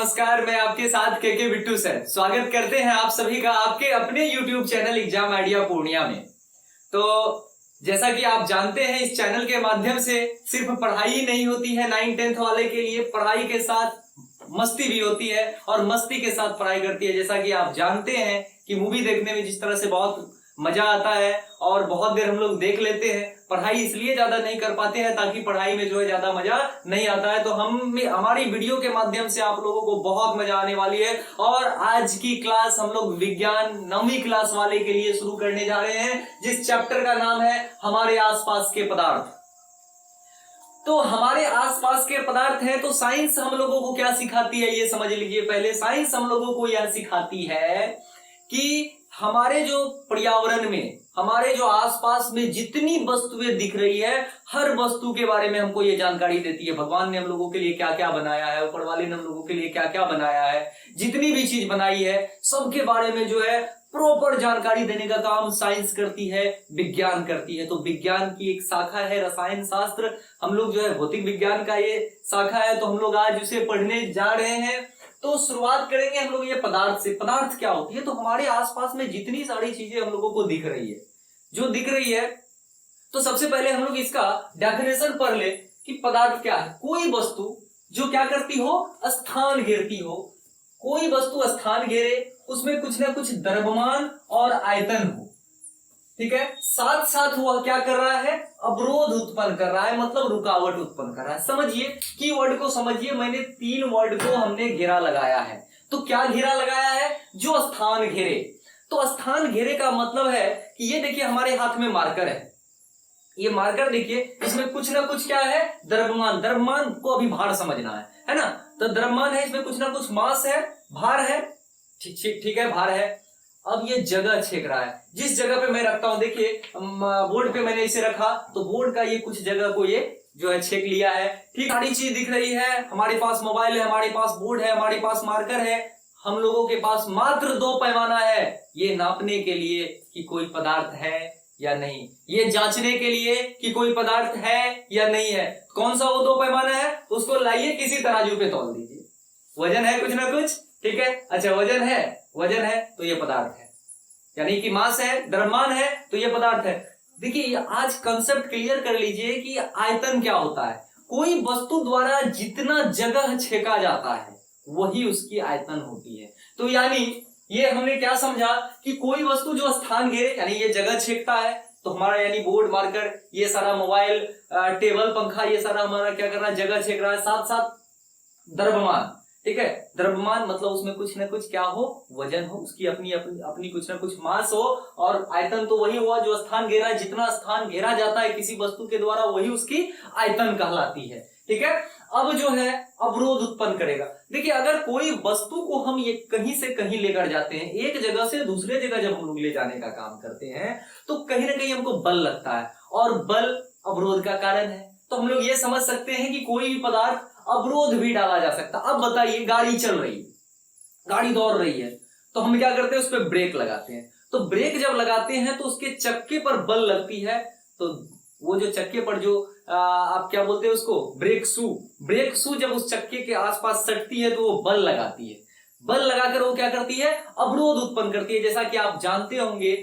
नमस्कार, मैं आपके साथ के बिट्टू सर स्वागत करते हैं आप सभी का आपके अपने YouTube channel exam idea Purnia में। तो जैसा कि आप जानते हैं, इस चैनल के माध्यम से सिर्फ पढ़ाई ही नहीं होती है 9-10th वाले के लिए, पढ़ाई के साथ मस्ती भी होती है और मस्ती के साथ पढ़ाई करती है। जैसा कि आप जानते हैं कि मूवी देखने में जिस तरह से बहुत मजा आता है और बहुत देर हम लोग देख लेते हैं, पढ़ाई इसलिए ज्यादा नहीं कर पाते हैं ताकि पढ़ाई में जो है ज्यादा मजा नहीं आता है। तो हमारी वीडियो के माध्यम से आप लोगों को बहुत मजा आने वाली है। और आज की क्लास हम लोग विज्ञान 9वीं क्लास वाले के लिए शुरू करने जा रहे हैं, जिस चैप्टर का नाम है हमारे आसपास के पदार्थ। तो हमारे आसपास के पदार्थ है, तो साइंस हम लोगों को क्या सिखाती है ये समझ लीजिए। पहले साइंस हम लोगों को यह सिखाती है कि हमारे जो पर्यावरण में, हमारे जो आसपास में जितनी वस्तुएं दिख रही है, हर वस्तु के बारे में हमको ये जानकारी देती है। भगवान ने हम लोगों के लिए क्या क्या बनाया है, ऊपर वाले ने हम लोगों के लिए क्या क्या बनाया है, जितनी भी चीज बनाई है सबके बारे में जो है प्रॉपर जानकारी देने का काम साइंस करती है, विज्ञान करती है। तो विज्ञान की एक शाखा है रसायन शास्त्र, हम लोग जो है भौतिक विज्ञान का ये शाखा है, तो हम लोग आज उसे पढ़ने जा रहे हैं। तो शुरुआत करेंगे हम लोग ये पदार्थ से। पदार्थ क्या होती है? तो हमारे आसपास में जितनी सारी चीजें हम लोगों को दिख रही है, जो दिख रही है, तो सबसे पहले हम लोग इसका डेफिनेशन पढ़ ले कि पदार्थ क्या है। कोई वस्तु जो क्या करती हो, स्थान घेरती हो। कोई वस्तु स्थान घेरे, उसमें कुछ ना कुछ द्रव्यमान और आयतन हो, ठीक है। साथ साथ वह क्या कर रहा है, अवरोध उत्पन्न कर रहा है, मतलब रुकावट उत्पन्न कर रहा है। समझिए की वर्ड को समझिए, मैंने 3 वर्ड को हमने घेरा लगाया है। तो क्या घेरा लगाया है? जो स्थान घेरे। तो स्थान घेरे का मतलब है कि ये देखिए हमारे हाथ में मार्कर है, ये मार्कर देखिए, इसमें कुछ ना कुछ क्या है, द्रव्यमान। द्रव्यमान को अभी भार समझना है ना। तो द्रव्यमान है, इसमें कुछ ना कुछ मास है, भार है, ठीक है, भार है। अब ये जगह छेक रहा है, जिस जगह पे मैं रखता हूं, देखिए बोर्ड पे मैंने इसे रखा, तो बोर्ड का ये कुछ जगह को ये जो है छेक लिया है। ठीक, सारी चीज दिख रही है, हमारे पास मोबाइल है, हमारे पास बोर्ड है, हमारे पास मार्कर है। हम लोगों के पास मात्र 2 पैमाना है, ये नापने के लिए कि कोई पदार्थ है या नहीं, ये जांचने के लिए कि कोई पदार्थ है या नहीं है। कौन सा वो 2 पैमाना है? उसको लाइए किसी तराजू पे तौल दीजिए। वजन है कुछ ना कुछ, ठीक है। अच्छा, वजन है तो ये पदार्थ है, यानी कि मास है, द्रव्यमान है, तो ये पदार्थ है। देखिए आज कंसेप्ट क्लियर कर लीजिए कि आयतन क्या होता है। कोई वस्तु द्वारा जितना जगह छेका जाता है वही उसकी आयतन होती है। तो यानी ये हमने क्या समझा कि कोई वस्तु जो स्थान घेरे, यानी ये जगह छेकता है, तो हमारा यानी बोर्ड, मार्कर, ये सारा मोबाइल, टेबल, पंखा, ये सारा हमारा क्या कर रहा है, जगह छेक रहा है। साथ साथ द्रव्यमान, ठीक है। द्रव्यमान मतलब उसमें कुछ ना कुछ क्या हो, वजन हो, उसकी अपनी कुछ ना कुछ मास हो। और आयतन तो वही हुआ जो स्थान घेरा है। जितना स्थान घेरा जाता है किसी वस्तु के द्वारा वही उसकी आयतन कहलाती है, ठीक है। अब जो है अवरोध उत्पन्न करेगा। देखिए अगर कोई वस्तु को हम ये कहीं से कहीं लेकर जाते हैं, एक जगह से दूसरे जगह जब हम लोग ले जाने का काम करते हैं, तो कहीं ना कहीं हमको बल लगता है, और बल अवरोध का कारण है। तो हम लोग ये समझ सकते हैं कि कोई भी पदार्थ अवरोध भी डाला जा सकता। अब बताइए, गाड़ी चल रही है, गाड़ी दौड़ रही है, तो हम क्या करते हैं, उस पर ब्रेक लगाते हैं। तो ब्रेक जब लगाते हैं तो उसके चक्के पर बल लगती है, तो वो जो चक्के पर जो आप क्या बोलते हैं उसको, ब्रेक शू जब उस चक्के के आसपास सटती है तो वो बल लगाती है। बल लगाकर वो क्या करती है, अवरोध उत्पन्न करती है। जैसा कि आप जानते होंगे,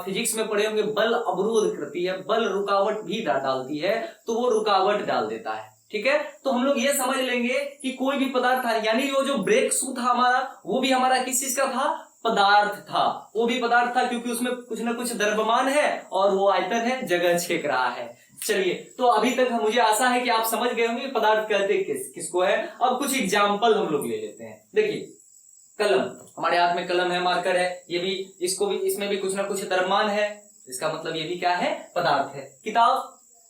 फिजिक्स में पढ़े होंगे, बल अवरोध करती है, बल रुकावट भी डालती है, तो वो रुकावट डाल देता है, ठीक है। तो हम लोग ये समझ लेंगे कि कोई भी पदार्थ था, यानी वो जो ब्रेक शू था हमारा, वो भी हमारा किस चीज का था, पदार्थ था। वो भी पदार्थ था क्योंकि उसमें कुछ ना कुछ द्रव्यमान है और वो आयतन है, जगह छेक रहा है। चलिए, तो अभी तक मुझे आशा है कि आप समझ गए होंगे पदार्थ कहते किसको है। अब कुछ एग्जाम्पल हम लोग ले लेते हैं। देखिए कलम, हमारे हाथ में कलम है, मार्कर है, ये भी, इसमें भी कुछ ना कुछ द्रव्यमान है, इसका मतलब ये भी क्या है, पदार्थ है। किताब,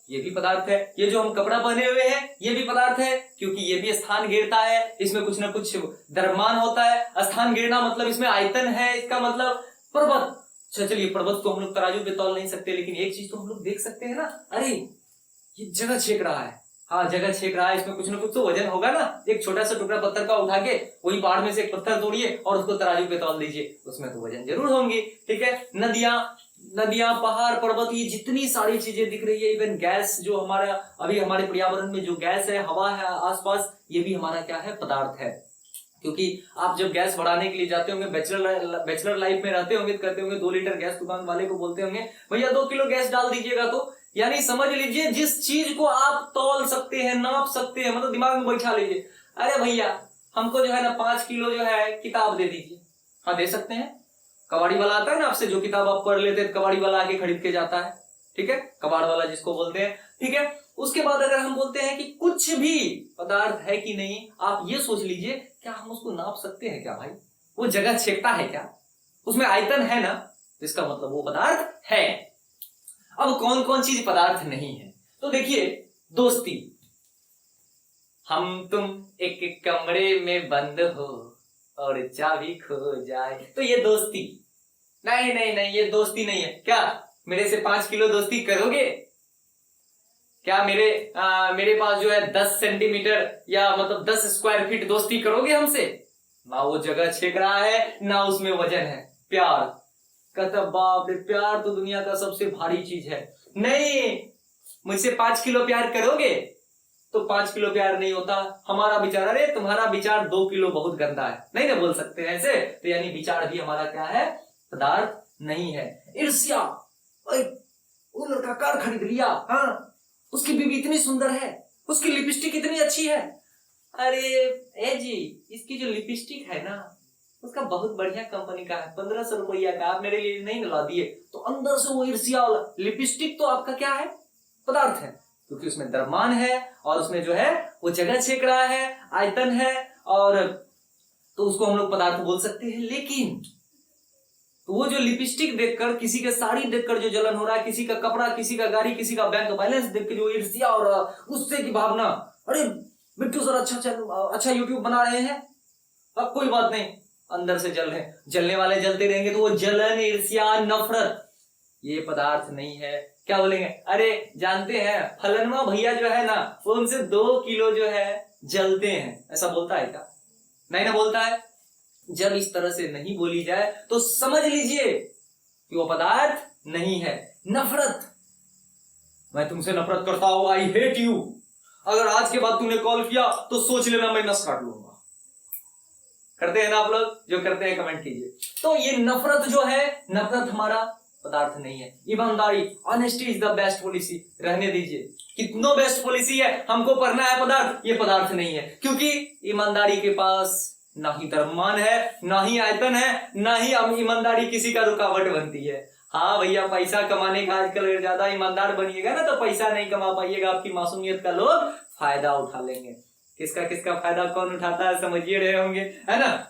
ये भी पदार्थ है। ये जो हम कपड़ा पहने हुए हैं ये भी पदार्थ है, क्योंकि ये भी स्थान घेरता है, इसमें कुछ ना कुछ द्रव्यमान होता है। स्थान घेरना मतलब इसमें आयतन है, इसका मतलब पर्वत। चलिए, पर्वत को हम लोग तराजू पे तौल नहीं सकते, लेकिन एक चीज तो हम लोग देख सकते हैं ना, अरे ये जगह छेक रहा है, हाँ जगह छेक रहा है, इसमें कुछ ना कुछ तो वजन होगा ना। एक छोटा सा टुकड़ा पत्थर का उठा के वही पहाड़ में से एक पत्थर तोड़िए और उसको तराजू पे तौल दीजिए, उसमें तो वजन जरूर होंगे, ठीक है। नदियां, पहाड़, पर्वत, ये जितनी सारी चीजें दिख रही है, इवन गैस जो हमारा अभी हमारे पर्यावरण में जो गैस है, हवा है आसपास, ये भी हमारा क्या है, पदार्थ है, क्योंकि आप जब गैस बढ़ाने के लिए जाते होंगे, बैचलर लाइफ में रहते होंगे, तो कहते होंगे 2 लीटर गैस, दुकान वाले को बोलते होंगे भैया 2 किलो गैस डाल दीजिएगा। तो यानी समझ लीजिए जिस चीज को आप तौल सकते हैं, नाप सकते हैं, मतलब दिमाग में बैठा लीजिए, अरे भैया हमको जो है ना 5 किलो जो है किताब दे दीजिए। हाँ दे सकते हैं। कबाड़ी वाला आता है ना आपसे, जो किताब आप पढ़ लेते हैं, कबाड़ी वाला आके खरीद के जाता है, ठीक है, कबाड़ वाला जिसको बोलते हैं, ठीक है। उसके बाद अगर हम बोलते हैं कि कुछ भी पदार्थ है कि नहीं, आप ये सोच लीजिए क्या हम उसको नाप सकते हैं क्या भाई? वो जगह छेकता है क्या? उसमें आयतन है ना, तो इसका मतलब वो पदार्थ है। अब कौन कौन चीज पदार्थ नहीं है? तो देखिए, दोस्ती, हम तुम एक एक कमरे में बंद हो और चाबी खो जाए, तो ये दोस्ती नहीं, नहीं नहीं, ये दोस्ती नहीं है। क्या मेरे से 5 किलो दोस्ती करोगे? क्या मेरे पास जो है 10 सेंटीमीटर या मतलब 10 स्क्वायर फीट दोस्ती करोगे हमसे? ना वो जगह छेक रहा है, ना उसमें वजन है। प्यार कहता बाप रे, प्यार तो दुनिया का सबसे भारी चीज है। नहीं, मुझसे 5 किलो प्यार करोगे? तो 5 किलो प्यार नहीं होता। हमारा विचार, अरे तुम्हारा विचार 2 किलो बहुत गंदा है, नहीं ना बोल सकते हैं ऐसे। तो यानी विचार भी हमारा क्या है? पदार्थ नहीं है। ईर्ष्या, वो लड़का कार खरीद लिया, हाँ उसकी बीवी इतनी सुंदर है, उसकी लिपस्टिक इतनी अच्छी है, अरे ए जी इसकी जो लिपस्टिक है ना उसका बहुत बढ़िया कंपनी का है, 1500 रुपया का, आप मेरे लिए नहीं ला दिए। तो अंदर से वो ईर्ष्या वाला। लिपस्टिक तो आपका क्या है? पदार्थ है, क्योंकि उसमें द्रव्यमान है और उसमें जो है वो जगह छेक रहा है, आयतन है, और तो उसको हम लोग पदार्थ बोल सकते हैं। लेकिन तो वो जो लिपस्टिक देखकर, किसी के साड़ी देखकर जो जलन हो रहा है, किसी का कपड़ा, किसी का गाड़ी, किसी का बैंक बैलेंस देख के जो ईर्ष्या और गुस्से की भावना, अरे बिट्टू सर अच्छा यूट्यूब बना रहे हैं, अब कोई बात नहीं, अंदर से जल रहे, जलने वाले जलते रहेंगे, तो वो जलन, ईर्ष्या, नफरत, ये पदार्थ नहीं है। क्या बोलेंगे? अरे जानते हैं फलनवा भैया जो है ना, वो उनसे 2 किलो जो है जलते हैं, ऐसा बोलता है क्या? नहीं ना बोलता है। जब इस तरह से नहीं बोली जाए तो समझ लीजिए कि वो पदार्थ नहीं है। नफरत, मैं तुमसे नफरत करता हूं, आई हेट यू, अगर आज के बाद तुमने कॉल किया तो सोच लेना मैं नस काट लूंगा। करते हैं ना आप लोग? जो करते हैं कमेंट कीजिए। तो ये नफरत जो है, नफरत हमारा पदार्थ नहीं है। ईमानदारी, honesty is the best policy, रहने दीजिए, कितनों बेस्ट पॉलिसी है, हमको पढ़ना है पदार्थ, ये पदार्थ नहीं है, क्योंकि ईमानदारी के पास ना ही द्रव्यमान है, ना ही आयतन है, ना ही ईमानदारी किसी का रुकावट बनती है। हाँ भैया, पैसा कमाने का आजकल ज्यादा ईमानदार बनिएगा ना तो पैसा नहीं कमा पाइएगा, आपकी मासूमियत का लोग फायदा उठा लेंगे। किसका किसका फायदा कौन उठाता है समझिए रहे होंगे, है ना।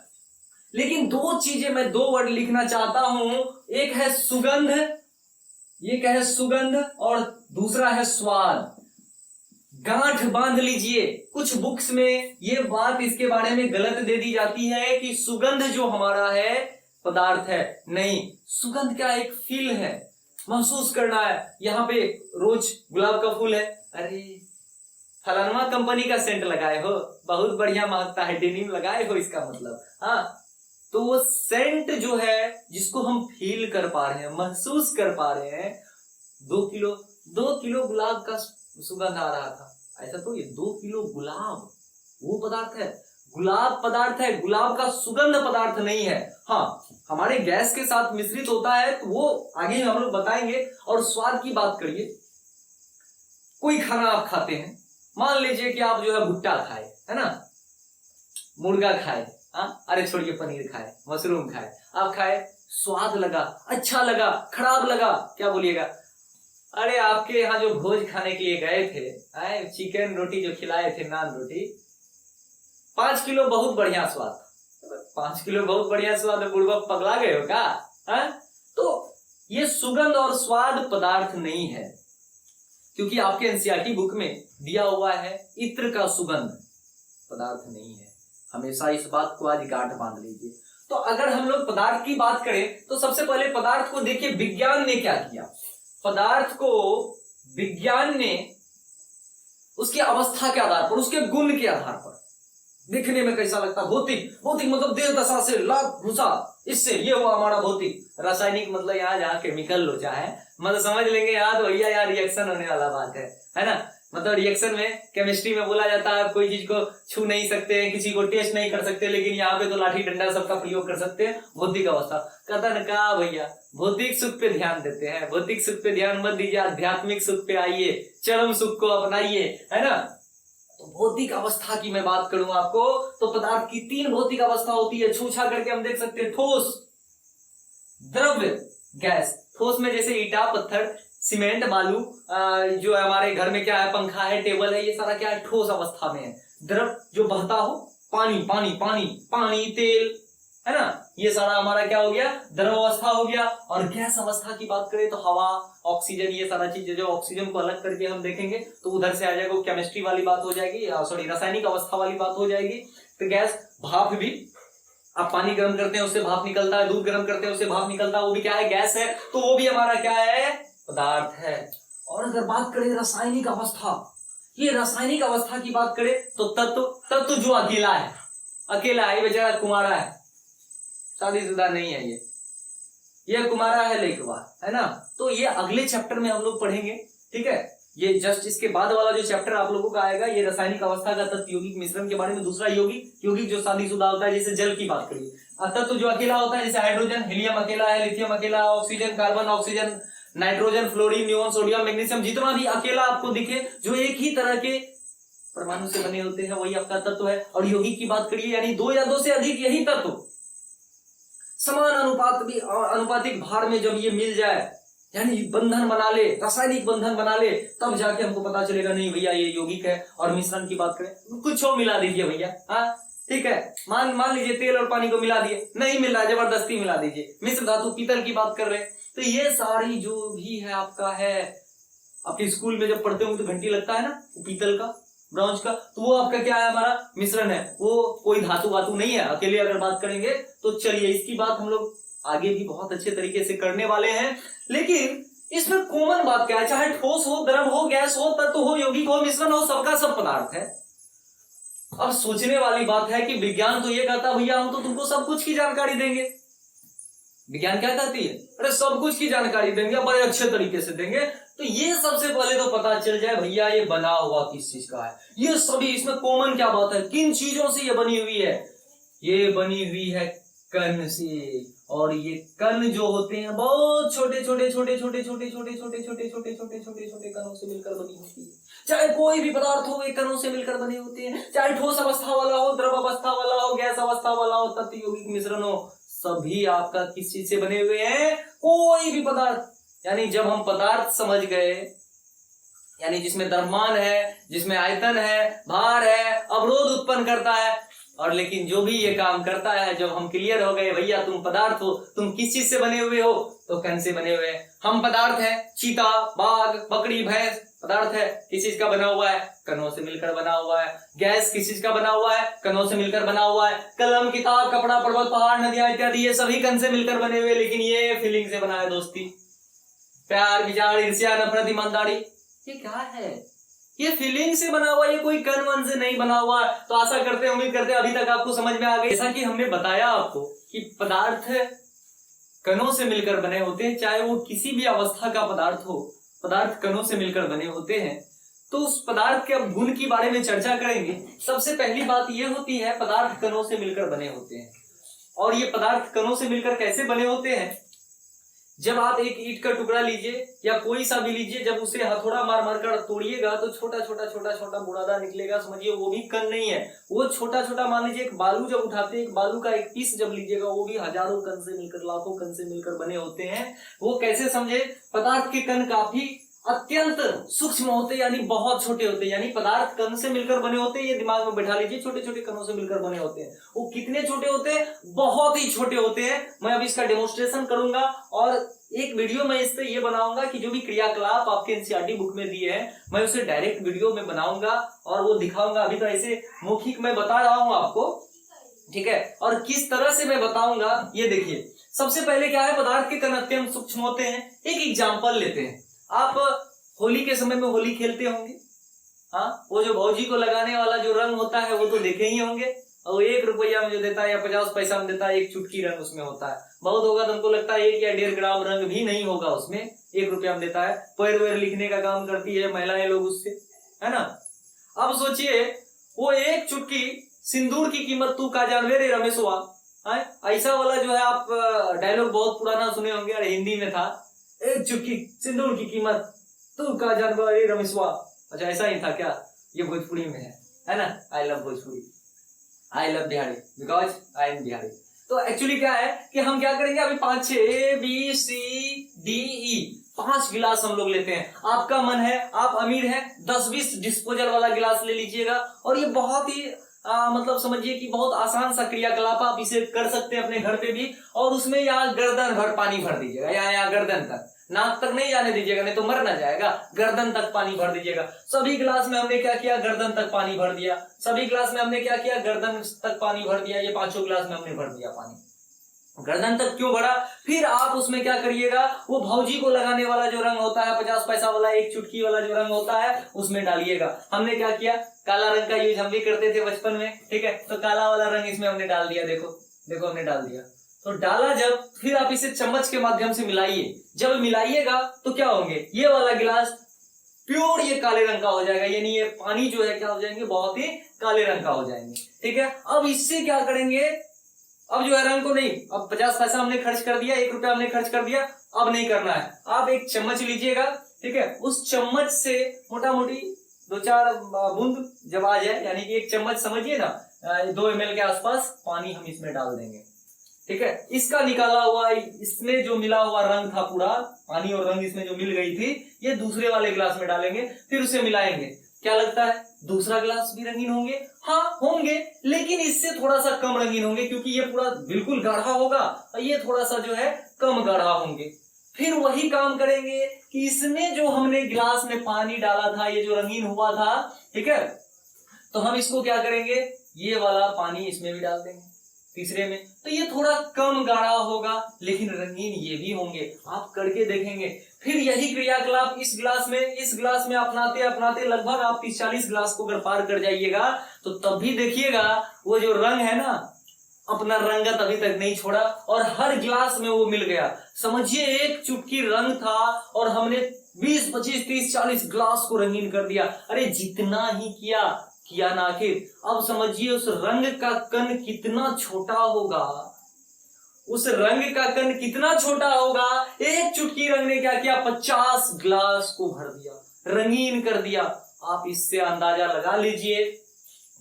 लेकिन 2 चीजें, मैं 2 वर्ड लिखना चाहता हूं, एक है सुगंध, एक है सुगंध और दूसरा है स्वाद। गांठ बांध लीजिए। कुछ बुक्स में ये बात इसके बारे में गलत दे दी जाती है कि सुगंध जो हमारा है पदार्थ है। नहीं, सुगंध क्या, एक फील है, महसूस करना है। यहाँ पे रोज गुलाब का फूल है, अरे फलानवा कंपनी का सेंट लगाए हो, बहुत बढ़िया महकता है, डेनिम लगाए हो, इसका मतलब, हाँ तो वो सेंट जो है जिसको हम फील कर पा रहे हैं, महसूस कर पा रहे हैं। 2 किलो गुलाब का सुगंध आ रहा था, ऐसा तो ये 2 किलो गुलाब वो पदार्थ है, गुलाब पदार्थ है, गुलाब का सुगंध पदार्थ नहीं है। हाँ, हमारे गैस के साथ मिश्रित होता है तो वो आगे हम लोग बताएंगे। और स्वाद की बात करिए, कोई खाना आप खाते हैं, मान लीजिए कि आप जो है भुट्टा खाए, है ना, मुर्गा खाए, हाँ अरे छोड़िए, पनीर खाए, मशरूम खाए, आप खाए, स्वाद लगा, अच्छा लगा, खराब लगा, क्या बोलिएगा? अरे आपके यहाँ जो भोज खाने के लिए गए थे, चिकन रोटी जो खिलाए थे, नान रोटी, 5 किलो बहुत बढ़िया स्वाद, 5 किलो बहुत बढ़िया स्वाद, बुढ़वा पगला गए हो क्या? तो ये सुगंध और स्वाद पदार्थ नहीं है, क्योंकि आपके एनसीईआरटी बुक में दिया हुआ है इत्र का सुगंध पदार्थ नहीं है। हमेशा इस बात को आज गांठ बांध लीजिए। तो अगर हम लोग पदार्थ की बात करें तो सबसे पहले पदार्थ को देखिए विज्ञान ने क्या किया। पदार्थ को विज्ञान ने उसकी अवस्था के आधार पर, उसके गुण के आधार पर, दिखने में कैसा लगता, भौतिक मतलब देह दशा से लाभ भूसा, इससे ये हुआ हमारा भौतिक। रासायनिक मतलब यहाँ जहाँ केमिकल लो चाहे, मतलब समझ लेंगे यार, तो भैया यार रिएक्शन होने वाला बात है ना। मतलब रिएक्शन में केमिस्ट्री में बोला जाता है आप कोई चीज को छू नहीं सकते हैं, किसी को टेस्ट नहीं कर सकते, लेकिन यहाँ पे तो लाठी डंडा सबका प्रयोग कर सकते हैं। भौतिक अवस्था कथन का भैया भौतिक सुख पे ध्यान देते हैं, भौतिक सुख पे ध्यान मत दीजिए, आध्यात्मिक सुख पे आइए, चरम सुख को अपनाइए, है ना। तो भौतिक अवस्था की मैं बात करूं आपको तो पदार्थ की 3 भौतिक अवस्था होती है। छूछा करके हम देख सकते हैं ठोस, द्रव्य, गैस। ठोस में जैसे ईटा, पत्थर, सीमेंट, बालू, जो हमारे घर में क्या है, पंखा है, टेबल है, ये सारा क्या है, ठोस अवस्था में है। द्रव जो बहता हो, पानी पानी पानी पानी, तेल, है ना, ये सारा हमारा क्या हो गया, द्रव अवस्था हो गया। और गैस अवस्था की बात करें तो हवा, ऑक्सीजन, ये सारा चीज जो ऑक्सीजन को अलग करके हम देखेंगे तो उधर से आ जाएगा, केमिस्ट्री वाली बात हो जाएगी, सॉरी रासायनिक अवस्था वाली बात हो जाएगी। तो गैस, भाप भी, आप पानी गर्म करते हैं उससे भाप निकलता है, दूध गर्म करते हैं उससे भाप निकलता है, वो भी क्या है, गैस है। तो वो भी हमारा क्या है, पदार्थ है। और अगर बात करें रासायनिक अवस्था, ये रासायनिक अवस्था की बात करें तो तत्व जो अकेला है, बेचारा कुमारा है, शादीशुदा नहीं है, ये कुमारा है लेकवा, है ना। तो ये अगले चैप्टर में हम लोग पढ़ेंगे, ठीक है। ये जस्ट इसके बाद वाला जो चैप्टर आप लोगों का आएगा, ये रासायनिक अवस्था का तत्व यौगिक मिश्रण के बारे में। दूसरा यौगिक जो शादीशुदा होता है, जैसे जल की बात करिए, तत्व जो अकेला होता है, जैसे हाइड्रोजन, हीलियम अकेला है, लिथियम अकेला, oxygen, carbon, oxygen, nitrogen, fluorine, neon, sodium, magnesium, जितना भी अकेला आपको दिखे जो एक ही तरह के परमाणु से बने होते हैं, वही आपका तत्व है। और यौगिक की बात करिए यानी 2 या 2 से अधिक यही तत्व समान अनुपातिक भार में जब ये मिल जाए, यानी बंधन बना ले, रासायनिक बंधन बना ले, तब जाके हमको पता चलेगा नहीं भैया ये यौगिक है। और मिश्रण की बात करें, कुछ और मिला दीजिए भैया, हाँ ठीक है, मान लीजिए तेल और पानी को मिला दिए, नहीं मिल रहा, जबरदस्ती मिला दीजिए। मिश्र धातु, पीतल की बात कर रहे हैं, तो ये सारी जो भी है आपका है, आपके स्कूल में जब पढ़ते होंगे तो घंटी लगता है ना, पीतल का, ब्रॉन्ज का, तो वो आपका क्या है, हमारा मिश्रण है, वो कोई धातु वातु नहीं है। अकेले अगर बात करेंगे तो चलिए इसकी बात हम लोग आगे भी बहुत अच्छे तरीके से करने वाले हैं। लेकिन इसमें कॉमन बात क्या है, चाहे ठोस हो, द्रव हो, गैस हो, तत्व हो, यौगिक हो, मिश्रण हो, सबका सब पदार्थ है। अब सोचने वाली बात है कि विज्ञान तो ये कहता भैया हम तो तुमको सब कुछ की जानकारी देंगे। विज्ञान क्या कहती है, अरे सब कुछ की जानकारी देंगे, बड़े अच्छे तरीके से देंगे। तो ये सबसे पहले तो पता चल जाए भैया ये बना हुआ किस चीज का है। ये सभी इसमें कॉमन क्या बात है, किन चीजों से ये बनी हुई है, ये बनी हुई है कण से। और ये कण जो होते हैं बहुत छोटे छोटे छोटे छोटे छोटे छोटे छोटे छोटे छोटे छोटे छोटे छोटे कणों से मिलकर बनी होती है। चाहे कोई भी पदार्थ हो, ये कणों से मिलकर बने होते हैं, चाहे ठोस अवस्था वाला हो, द्रव अवस्था वाला हो, गैस अवस्था वाला हो, तत्व यौगिक मिश्रण हो, सभी आपका किस चीज से बने हुए हैं, कोई भी पदार्थ। यानी जब हम पदार्थ समझ गए, यानी जिसमें द्रव्यमान है, जिसमें आयतन है, भार है, अवरोध उत्पन्न करता है, और लेकिन जो भी ये काम करता है, जब हम क्लियर हो गए भैया तुम पदार्थ हो, तुम किस चीज से बने हुए हो, तो कण से बने हुए हैं। हम पदार्थ है, चीता, बाघ, बकरी, भैंस पदार्थ है, किस चीज का बना हुआ है, कणों से मिलकर बना हुआ है। गैस किस चीज का बना हुआ है, कणों से मिलकर बना हुआ है। कलम, किताब, कपड़ा, पर्वत, पहाड़, नदियां इत्यादि ये सभी कण से मिलकर बने हुए। लेकिन ये फीलिंग से बना है, दोस्ती, प्यार, विचार, ईर्ष्या, नफरत, ईमानदारी, ये क्या है, ये फीलिंग से बना हुआ, ये कोई कण वन से नहीं बना हुआ। तो आशा करते हैं, उम्मीद करते हैं अभी तक आपको समझ में आ गई। जैसा कि हमने बताया आपको कि पदार्थ कणों से मिलकर बने होते हैं, चाहे वो किसी भी अवस्था का पदार्थ हो, पदार्थ कणों से मिलकर बने होते हैं। तो उस पदार्थ के अब गुण के बारे में चर्चा करेंगे। सबसे पहली बात ये होती है, पदार्थ कणों से मिलकर बने होते हैं। और ये पदार्थ कणों से मिलकर कैसे बने होते हैं, जब आप एक ईंट का टुकड़ा लीजिए या कोई सा भी लीजिए, जब उसे हथौड़ा मार मार कर तोड़िएगा तो छोटा छोटा छोटा छोटा बुरादा निकलेगा, समझिए वो भी कण नहीं है, वो छोटा छोटा। मान लीजिए एक बालू जब उठाते हैं, एक बालू का एक पीस जब लीजिएगा, वो भी हजारों कण से मिलकर, लाखों कण से मिलकर बने होते हैं। वो कैसे समझे, पदार्थ के कण काफी अत्यंत सूक्ष्म होते, यानी बहुत छोटे होते, यानी पदार्थ कण से मिलकर बने होते हैं। ये दिमाग में बैठा लीजिए, छोटे छोटे कणों से मिलकर बने होते हैं। वो कितने छोटे होते हैं, बहुत ही छोटे होते हैं। मैं अभी इसका डेमोन्स्ट्रेशन करूंगा और एक वीडियो में इस पे ये बनाऊंगा कि जो भी क्रियाकलाप आपके एनसीईआरटी बुक में दिए हैं, मैं उसे डायरेक्ट वीडियो में बनाऊंगा और वो दिखाऊंगा। अभी तो ऐसे मौखिक मैं बता रहा हूं आपको, ठीक है। और किस तरह से मैं बताऊंगा ये देखिए। सबसे पहले क्या है, पदार्थ के कण अत्यंत सूक्ष्म होते हैं। एक एग्जाम्पल लेते हैं, आप होली के समय में होली खेलते होंगे, हाँ, वो जो भौजी को लगाने वाला जो रंग होता है वो तो देखे ही होंगे। और 1 रुपया में जो देता है या 50 पैसा में देता है, एक चुटकी रंग उसमें होता है। बहुत होगा तो हमको लगता है 1 या 1.5 ग्राम रंग भी नहीं होगा उसमें, 1 रुपया में देता है। पैर वैर लिखने का काम करती है महिलाएं लोग उससे, है ना। अब सोचिए वो एक चुटकी सिंदूर की कीमत तू का जानवे रे रमेशवा, ऐसा वाला जो है आप डायलॉग बहुत पुराना सुने होंगे, अरे हिंदी में था, एक चुटकी सिंदूर की कीमत तू का जानवे रे रमेशवा। अच्छा ऐसा ही था क्या, ये भोजपुरी में है ना। I love Bhojpuri, I love Bihari because I am Bihari. तो एक्चुअली क्या है कि हम क्या करेंगे, अभी 5 6 A B C D E 5 गिलास हम लोग लेते हैं। आपका मन है, आप अमीर हैं, 10-20 डिस्पोजल वाला गिलास ले लीजिएगा, और ये बहुत ही मतलब समझिए कि बहुत आसान सा क्रियाकलाप, आप इसे कर सकते हैं अपने घर पे भी। और उसमें यहाँ गर्दन भर पानी भर दीजिएगा, यहाँ गर्दन तक, नाक तक नहीं जाने दीजिएगा, नहीं तो मर ना जाएगा। गर्दन तक पानी भर दीजिएगा। सभी गिलास में हमने क्या किया, गर्दन तक पानी भर दिया। सभी गिलास में हमने क्या किया, गर्दन तक पानी भर दिया। ये 5 गिलास में हमने भर दिया पानी। गर्दन तक क्यों भरा, फिर आप उसमें क्या करिएगा, वो भौजी को लगाने वाला जो रंग होता है 50 पैसा वाला, एक चुटकी वाला जो रंग होता है उसमें डालिएगा। हमने क्या किया, काला रंग का यूज हम भी करते थे बचपन में, ठीक है। तो काला वाला रंग इसमें हमने डाल दिया, देखो देखो हमने डाल दिया। तो डाला जब, फिर आप इसे चम्मच के माध्यम से मिलाइए। जब मिलाइएगा तो क्या होंगे, ये वाला गिलास प्योर ये काले रंग का हो जाएगा, यानी ये पानी जो है क्या हो जाएंगे, बहुत ही काले रंग का हो जाएंगे, ठीक है। अब इससे क्या करेंगे, अब जो है रंग को नहीं, अब 50 पैसा हमने खर्च कर दिया, 1 रुपया हमने खर्च कर दिया, अब नहीं करना है। आप एक चम्मच लीजिएगा, ठीक है। उस चम्मच से मोटा मोटी 2-4 बूंद जब आ जाए, यानी कि एक चम्मच समझिए ना 2 ml के आसपास पानी हम इसमें डाल देंगे, ठीक है। इसका निकाला हुआ, इसमें जो मिला हुआ रंग था पूरा, पानी और रंग इसमें जो मिल गई थी, ये दूसरे वाले गिलास में डालेंगे, फिर उसे मिलाएंगे। क्या लगता है, दूसरा गिलास भी रंगीन होंगे? हाँ होंगे, लेकिन इससे थोड़ा सा कम रंगीन होंगे, क्योंकि ये पूरा बिल्कुल गाढ़ा होगा और ये थोड़ा सा जो है कम गाढ़ा होंगे। फिर वही काम करेंगे कि इसमें जो हमने गिलास में पानी डाला था, ये जो रंगीन हुआ था, ठीक है, तो हम इसको क्या करेंगे, ये वाला पानी इसमें भी डाल देंगे तीसरे में। तो ये थोड़ा कम गाढ़ा होगा, लेकिन रंगीन ये भी होंगे, आप करके देखेंगे। फिर यही क्रियाकलाप इस गिलास में अपनाते अपनाते लगभग आप 30-40 गिलास को अगर पार कर जाइएगा, तो तब भी देखिएगा वो जो रंग है ना, अपना रंगत अभी तक नहीं छोड़ा, और हर गिलास में वो मिल गया। समझिए एक चुटकी रंग था और हमने 20, 25, 30, 40 गिलास को रंगीन कर दिया। अरे जितना ही किया ना आखिर। अब समझिए उस रंग का कण कितना छोटा होगा, उस रंग का कण कितना छोटा होगा। एक चुटकी रंग ने क्या किया, 50 गिलास को भर दिया, रंगीन कर दिया। आप इससे अंदाजा लगा लीजिए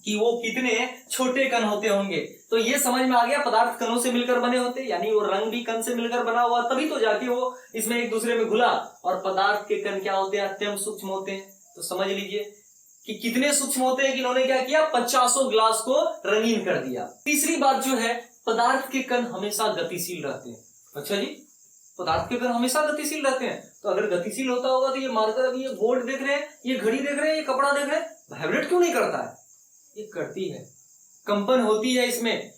कि वो कितने छोटे कण होते होंगे। तो ये समझ में आ गया, पदार्थ कणों से मिलकर बने होते, यानी वो रंग भी कण से मिलकर बना हुआ, तभी तो जाके वो इसमें एक दूसरे में घुला। और पदार्थ के कण क्या होते हैं, अत्यंत सूक्ष्म होते हैं। तो समझ लीजिए कि कितने सूक्ष्म होते हैं कि इन्होंने क्या किया, 50 गिलास को रंगीन कर दिया। तीसरी बात जो है, पदार्थ के कण हमेशा गतिशील रहते हैं। अच्छा जी, पदार्थ के कण हमेशा गतिशील रहते हैं। तो अगर गतिशील होता होगा तो ये मार्कर, अभी ये बोर्ड देख रहे हैं, ये घड़ी देख रहे हैं, ये कपड़ा देख रहे हैं, वाइब्रेट क्यों नहीं करता है? ये करती है, कंपन होती है इसमें,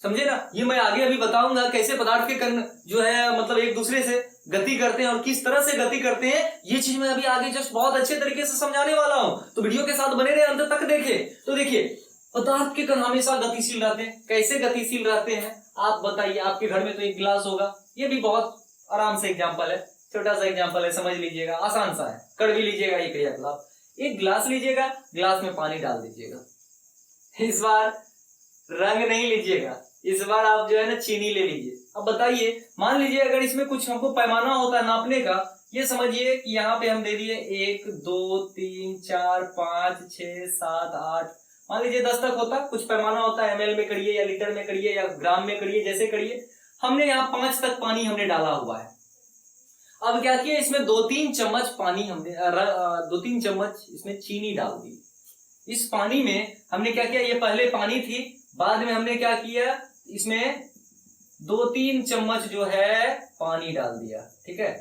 समझे ना। ये मैं आगे अभी बताऊंगा कैसे पदार्थ के कण जो है मतलब एक दूसरे से गति करते हैं और किस तरह से गति करते हैं। ये चीज मैं अभी आगे जस्ट बहुत अच्छे तरीके से समझाने वाला हूं, तो वीडियो के साथ बने रहे, अंत तक देखे। तो देखिए, पदार्थ के कण हमेशा गतिशील रहते हैं। कैसे गतिशील रहते हैं आप बताइए। आपके घर में तो एक गिलास होगा, ये भी बहुत आराम से एग्जाम्पल है, छोटा सा एग्जाम्पल है, समझ लीजिएगा, आसान सा है, कर भी लीजिएगा ये क्रियाकलाप। एक गिलास लीजिएगा, गिलास में पानी डाल दीजिएगा। इस बार रंग नहीं लीजिएगा, इस बार आप जो है ना चीनी ले लीजिए। अब बताइए, मान लीजिए अगर इसमें कुछ हमको पैमाना होता है नापने का, ये समझिए कि यहाँ पे हम दे दिए 1 2 3 4 5 6 7 8, मान लीजिए 10 तक होता, कुछ पैमाना होता है, ml में करिए या लीटर में करिए या ग्राम में करिए, जैसे करिए। हमने यहाँ 5 तक पानी हमने डाला हुआ है। अब क्या किया, इसमें 2-3 चम्मच पानी हमने 2-3 चम्मच इसमें चीनी डाल दी। इस पानी में हमने क्या किया, ये पहले पानी थी, बाद में हमने क्या किया, इसमें 2-3 चम्मच जो है पानी डाल दिया, ठीक है।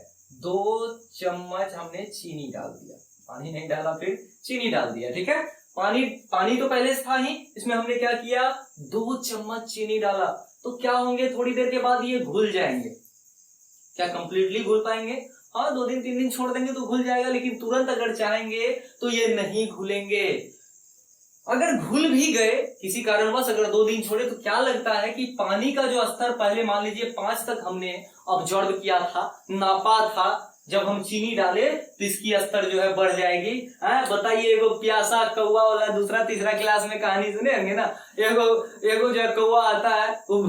2 चम्मच हमने चीनी डाल दिया, पानी नहीं डाला, फिर चीनी डाल दिया, ठीक है। पानी तो पहले से था ही, इसमें हमने क्या किया, 2 चम्मच चीनी डाला। तो क्या होंगे, थोड़ी देर के बाद ये घुल जाएंगे। क्या कंप्लीटली घुल पाएंगे? हाँ, 2 दिन 3 दिन छोड़ देंगे तो घुल जाएगा, लेकिन तुरंत अगर चाहेंगे तो ये नहीं घुलेंगे। अगर घुल भी गए किसी कारणवश, अगर 2 दिन छोड़े, तो क्या लगता है कि पानी का जो स्तर पहले मान लीजिए 5 तक हमने ऑब्जर्व किया था, नापा था, जब हम चीनी डाले तो इसकी स्तर जो है बढ़ जाएगी। बताइए, एगो प्यासा कौवा वाला दूसरा तीसरा क्लास में कहानी सुने होंगे ना, एगो जो है कौवा आता है, वो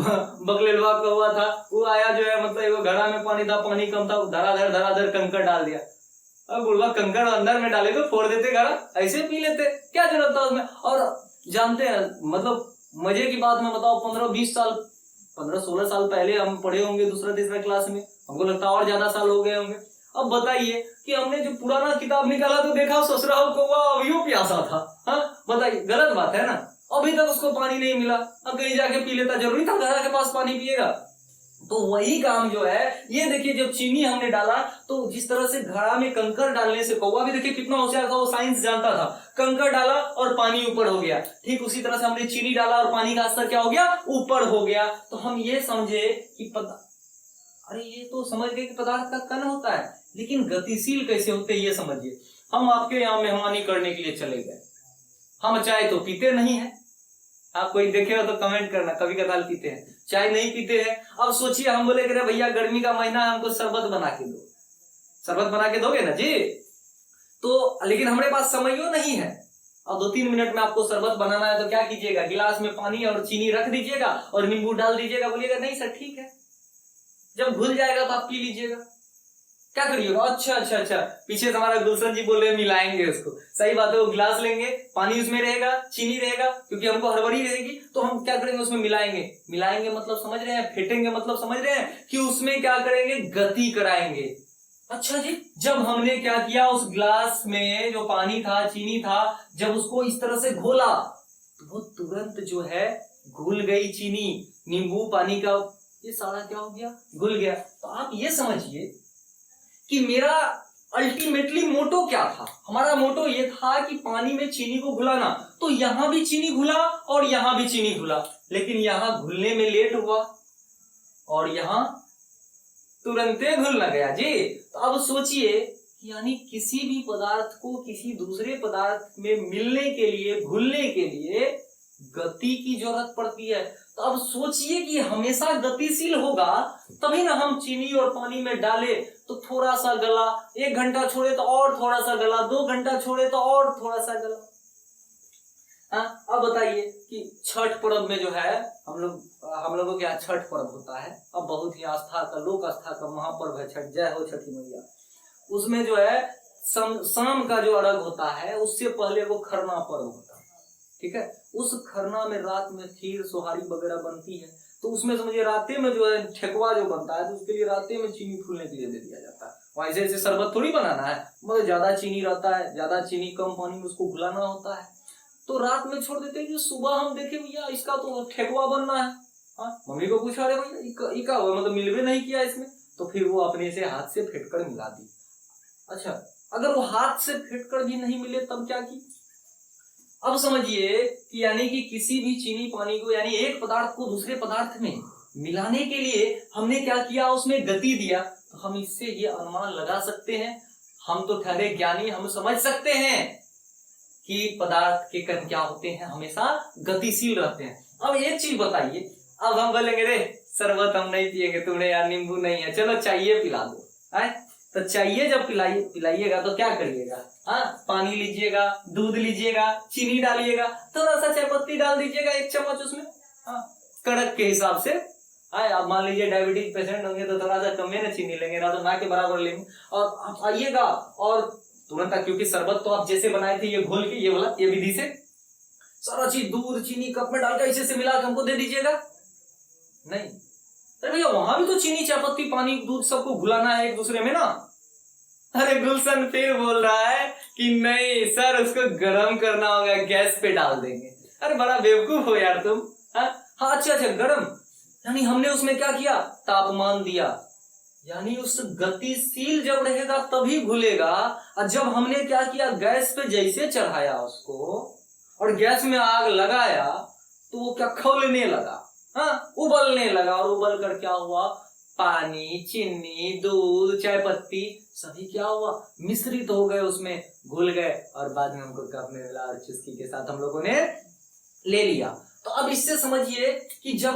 बकलेलवा कौवा था, वो आया जो है मतलब एगो घड़ा में पानी था, पानी कम था, धराधर कंकड़ डाल दिया। अब बोलवा कंकड़ अंदर में डाले तो फोड़ देते घड़ा, ऐसे पी लेते, क्या जरूरत था उसमें। और जानते हैं मतलब मजे की बात मैं बताओ, 15-16 साल पहले हम पढ़े होंगे दूसरा तीसरा क्लास में, हमको लगता है और ज्यादा साल हो गए होंगे। अब बताइए कि हमने जो पुराना किताब निकाला तो देखा ससुरा कौवा अभी प्यासा था। बताइए, गलत बात है ना। अभी तक उसको पानी नहीं मिला, अब कहीं जाके पी लेता, जरूरी था घड़ा के पास पानी पिएगा। तो वही काम जो है, ये देखिए जब चीनी हमने डाला तो जिस तरह से घड़ा में कंकड़ डालने से, कौवा भी देखिए कितना होशियार था, वो साइंस जानता था, कंकड़ डाला और पानी ऊपर हो गया। ठीक उसी तरह से हमने चीनी डाला और पानी का स्तर क्या हो गया, ऊपर हो गया। तो हम ये समझे कि अरे ये तो समझ गए कि पदार्थ का कण होता है, लेकिन गतिशील कैसे होते हैं ये समझिए। हम आपके यहाँ मेहमानी करने के लिए चले गए, हम चाय तो पीते नहीं है, आप कोई देखेगा तो कमेंट करना, कभी कदार पीते हैं, चाय नहीं पीते हैं। अब सोचिए हम बोले कि भैया गर्मी का महीना है, हमको शरबत बना के दो, शरबत बना के दोगे ना जी, तो लेकिन हमारे पास समय नहीं है, अब 2-3 मिनट में आपको शरबत बनाना है, तो क्या कीजिएगा, गिलास में पानी और चीनी रख दीजिएगा और नींबू डाल दीजिएगा, बोलिएगा नहीं सर ठीक है, जब घुल जाएगा तो आप पी लीजिएगा। क्या करिएगा, अच्छा, पीछे से हमारा गुलशन जी बोल रहे हैं मिलाएंगे उसको, सही बात है, वो गिलास लेंगे, पानी उसमें रहेगा, चीनी रहेगा, क्योंकि हमको हड़बड़ी रहेगी, तो हम क्या करेंगे उसमें मिलाएंगे मतलब समझ रहे हैं, फेंटेंगे मतलब समझ रहे हैं कि उसमें क्या करेंगे, गति कराएंगे। अच्छा जी, जब हमने क्या किया, उस गिलास में जो पानी था, चीनी था, जब उसको इस तरह से घोला तो वो तुरंत जो है घुल गई चीनी, नींबू पानी का ये सारा क्या हो गया, घुल गया। तो आप ये समझिए कि मेरा अल्टीमेटली मोटो क्या था, हमारा मोटो ये था कि पानी में चीनी को घुलाना, तो यहां भी चीनी घुला और यहां भी चीनी घुला, लेकिन यहां घुलने में लेट हुआ और यहां तुरंते घुल न गया जी। तो अब सोचिए, यानी किसी भी पदार्थ को किसी दूसरे पदार्थ में मिलने के लिए, घुलने के लिए गति की जरूरत पड़ती है। तो अब सोचिए कि हमेशा गतिशील होगा तभी ना, हम चीनी और पानी में डाले तो थोड़ा सा गला, 1 घंटा छोड़े तो और थोड़ा सा गला, 2 घंटा छोड़े तो और थोड़ा सा गला। अब बताइए कि छठ पर्व में जो है हम लोगों के यहाँ छठ पर्व होता है, अब बहुत ही आस्था का, लोक आस्था का महापर्व है छठ, जय हो छठी मैया। उसमें जो है शाम का जो अर्घ होता है, उससे पहले वो खरना पर्व होता है, ठीक है। उस खरना में रात में खीर सोहारी वगैरह बनती है, तो उसमें समझिए राते में जो है ठेकुआ जो बनता है, तो उसके लिए राते में चीनी फूलने के लिए दे दिया जाता है। वैसे ऐसे शरबत थोड़ी बनाना है, मतलब ज्यादा चीनी रहता है, ज्यादा चीनी कम पानी में उसको घुलाना होता है, तो रात में छोड़ देते हैं कि सुबह हम देखे भैया इसका तो ठेकुआ बनना है। मम्मी को पूछा, अरे भैया इका हुआ, मतलब मिलवे नहीं किया इसमें, तो फिर वो अपने से हाथ से फेंट कर मिला दी। अच्छा, अगर वो हाथ से फेंट कर भी नहीं मिले तब क्या की। अब समझिए कि यानी कि किसी भी चीनी पानी को, यानी एक पदार्थ को दूसरे पदार्थ में मिलाने के लिए हमने क्या किया, उसमें गति दिया। तो हम इससे ये अनुमान लगा सकते हैं, हम तो ठहरे ज्ञानी, हम समझ सकते हैं कि पदार्थ के कण क्या होते हैं, हमेशा गतिशील रहते हैं। अब एक चीज बताइए, अब हम बोलेंगे रे शरबत हम नहीं पिएंगे, तुमने यार नींबू नहीं है, चलो चाहिए पिला दो, तो चाहिए जब पिलाइएगा तो क्या करिएगा, पानी लीजिएगा, दूध लीजिएगा, चीनी डालिएगा, थोड़ा सा चाय पत्ती डाल दीजिएगा 1 चम्मच उसमें, कड़क के हिसाब से। आप मान लीजिए डायबिटीज पेशेंट होंगे तो थोड़ा सा कम ना चीनी लेंगे, ना तो ना के बराबर लेंगे, और आप आइएगा और तुरंत, क्योंकि शरबत तो आप जैसे बनाए थे ये घोल के, ये वाला ये विधि से सारा चीज दूध चीनी कप में डालकर ऐसे से मिला के हमको दे दीजिएगा, नहीं। अरे भैया वहां भी तो चीनी चाय पत्ती पानी दूध सबको घुलाना है एक दूसरे में ना। अरे गुलशन फिर बोल रहा है कि नहीं सर उसको गर्म करना होगा, गैस पे डाल देंगे। अरे बड़ा बेवकूफ हो यार तुम। हाँ अच्छा गर्म, यानी हमने उसमें क्या किया, तापमान दिया, यानी उस गतिशील जब रहेगा तभी घुलेगा। और जब हमने क्या किया, गैस पे जैसे चढ़ाया उसको और गैस में आग लगाया तो वो क्या खौलने लगा, उबलने लगा, और उबल कर क्या हुआ, पानी चीनी दूध चाय पत्ती सभी क्या हुआ, मिश्रित हो गए, उसमें घुल गए, और बाद में हमको कप में मिला और चुस्की के साथ हम लोगों ने ले लिया। तो अब इससे समझिए कि जब